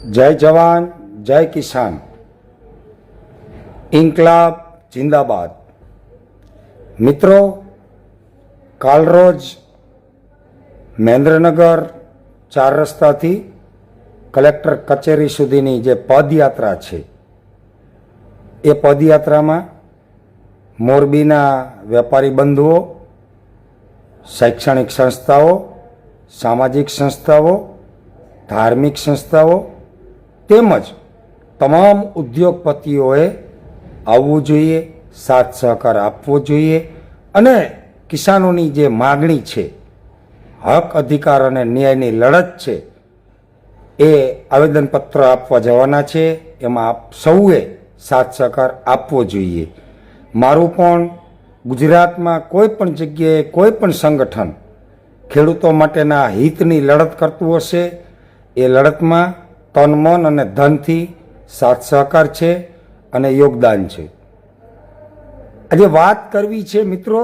जय जवान जय किसान, इनकलाब जिंदाबाद। मित्रों, काल रोज महेंद्रनगर 4 रस्ता थी कलेक्टर कचेरी सुधीनी जे पदयात्रा छे ए पदयात्रा में मोरबीना वेपारी बंधुओ, शैक्षणिक संस्थाओं, सामाजिक संस्थाओं, धार्मिक संस्थाओं તેમજ તમામ ઉદ્યોગપતિઓએ આવવું જોઈએ, સાથ સહકાર આપવો જોઈએ અને કિસાનોની જે માગણી છે, હક અધિકાર અને ન્યાયની લડત છે એ આવેદનપત્ર આપવા જવાના છે। એમાં આપ સૌએ સાથ સહકાર આપવો જોઈએ। મારું પણ ગુજરાતમાં કોઈ પણ જગ્યાએ કોઈ પણ સંગઠન ખેડૂતો માટેના હિતની લડત કરતું હશે એ લડતમાં તન મન અને ધનથી સાથ સહકાર છે અને યોગદાન છે। આજે વાત કરવી છે મિત્રો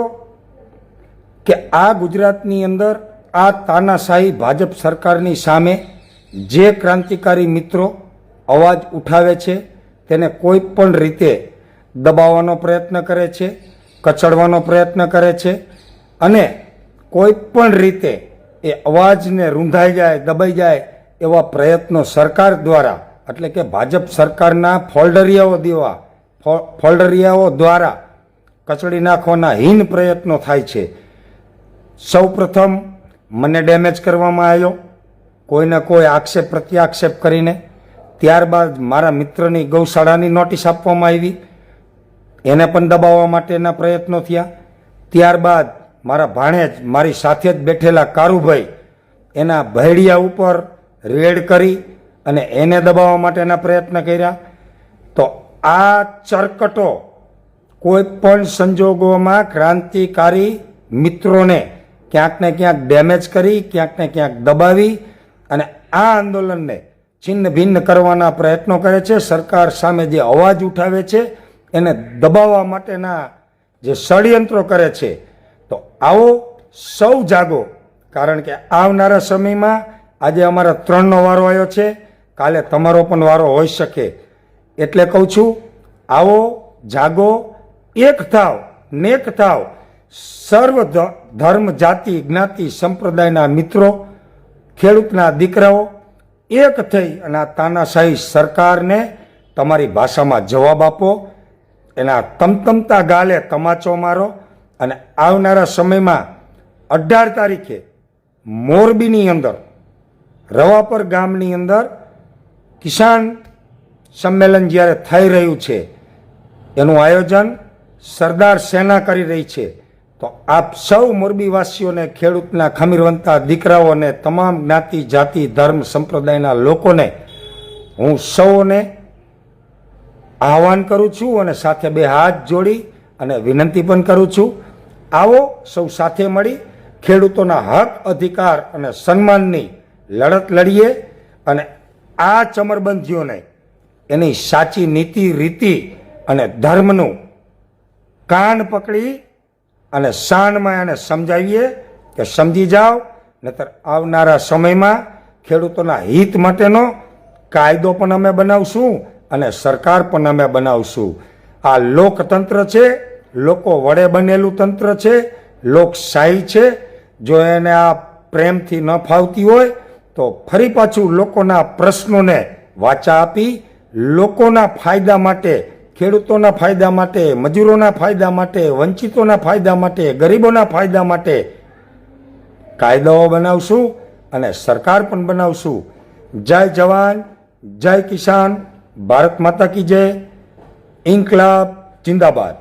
કે આ ગુજરાતની અંદર આ તાનાશાહી ભાજપ સરકારની સામે જે ક્રાંતિકારી મિત્રો અવાજ ઉઠાવે છે તેને કોઈ પણ રીતે દબાવવાનો પ્રયત્ન કરે છે, કચડવાનો પ્રયત્ન કરે છે અને કોઈ પણ રીતે એ અવાજને રૂંધાઈ જાય, દબાઈ જાય એવા પ્રયત્નો સરકાર દ્વારા એટલે કે ભાજપ સરકારના ફોલ્ડરિયાઓ દ્વારા કચડી નાખવાના હીન પ્રયત્નો થાય છે। સૌ પ્રથમ મને ડેમેજ કરવામાં આવ્યો કોઈને કોઈ આક્ષેપ પ્રત્યાક્ષેપ કરીને, ત્યારબાદ મારા મિત્રની ગૌશાળાની નોટિસ આપવામાં આવી, એને પણ દબાવવા માટેના પ્રયત્નો થયા। ત્યારબાદ મારા ભાણેજ, મારી સાથે જ બેઠેલા કારુભાઈ, એના ભેડિયા ઉપર રેડ કરી અને એને દબાવવા માટેના પ્રયત્ન કર્યા। તો આ ચરકટો કોઈ પણ સંજોગોમાં ક્રાંતિકારી મિત્રોને ક્યાંક ને ક્યાંક ડેમેજ કરી, ક્યાંક ને ક્યાંક દબાવી અને આ આંદોલનને છિન્ન ભિન્ન કરવાના પ્રયત્નો કરે છે। સરકાર સામે જે અવાજ ઉઠાવે છે એને દબાવવા માટેના જે ષડયંત્રો કરે છે। તો આવો સૌ જાગો, કારણ કે આવનારા સમયમાં આજે અમારા 3નો વારો આવ્યો છે, કાલે તમારો પણ વારો હોઈ શકે। એટલે કહું છું, આવો જાગો, એક થાવ, નેક થાવ। સર્વ ધર્મ, જાતિ, જ્ઞાતિ, સંપ્રદાયના મિત્રો, ખેડૂતના દીકરાઓ એક થઈ અને આ તાનાશાહી સરકારને તમારી ભાષામાં જવાબ આપો, એના તમતમતા ગાલે તમાચો મારો અને આવનારા સમયમાં 18 તારીખે મોરબીની અંદર રવાપર ગામની અંદર કિસાન સંમેલન જ્યારે થઈ રહ્યું છે એનું આયોજન સરદાર સેના કરી રહી છે। તો આપ સૌ મોરબીવાસીઓને, ખેડૂતના ખમીરવંતા દીકરાઓને, તમામ જ્ઞાતિ, જાતિ, ધર્મ, સંપ્રદાયના લોકોને હું સૌને આહવાન કરું છું અને સાથે 2 હાથ જોડી અને વિનંતી પણ કરું છું, આવો સૌ સાથે મળી ખેડૂતોના હક, અધિકાર અને સન્માનની લડત લડીએ અને આ ચમરબંધીઓને એની સાચી નીતિ, રીતિ અને ધર્મનું કાન પકડી અને શાનમાં એને સમજાવીએ કે સમજી જાઓ, નહીતર આવનારા સમયમાં ખેડૂતોના હિત માટેનો કાયદો પણ અમે બનાવશું અને સરકાર પણ અમે બનાવશું। આ લોકતંત્ર છે, લોકો વડે બનેલું તંત્ર છે, લોકશાહી છે। જો એને આ પ્રેમથી ન ફાવતી હોય તો ફરી પાછું લોકોના પ્રશ્નોને વાચા આપી લોકોના ફાયદા માટે, ખેડૂતોના ફાયદા માટે, મજૂરોના ફાયદા માટે, વંચિતોના ફાયદા માટે, ગરીબોના ફાયદા માટે કાયદાઓ બનાવશું અને સરકાર પણ બનાવશું। જય જવાન જય કિસાન, ભારત માતા કી જય, ઇન્કલાબ જિંદાબાદ।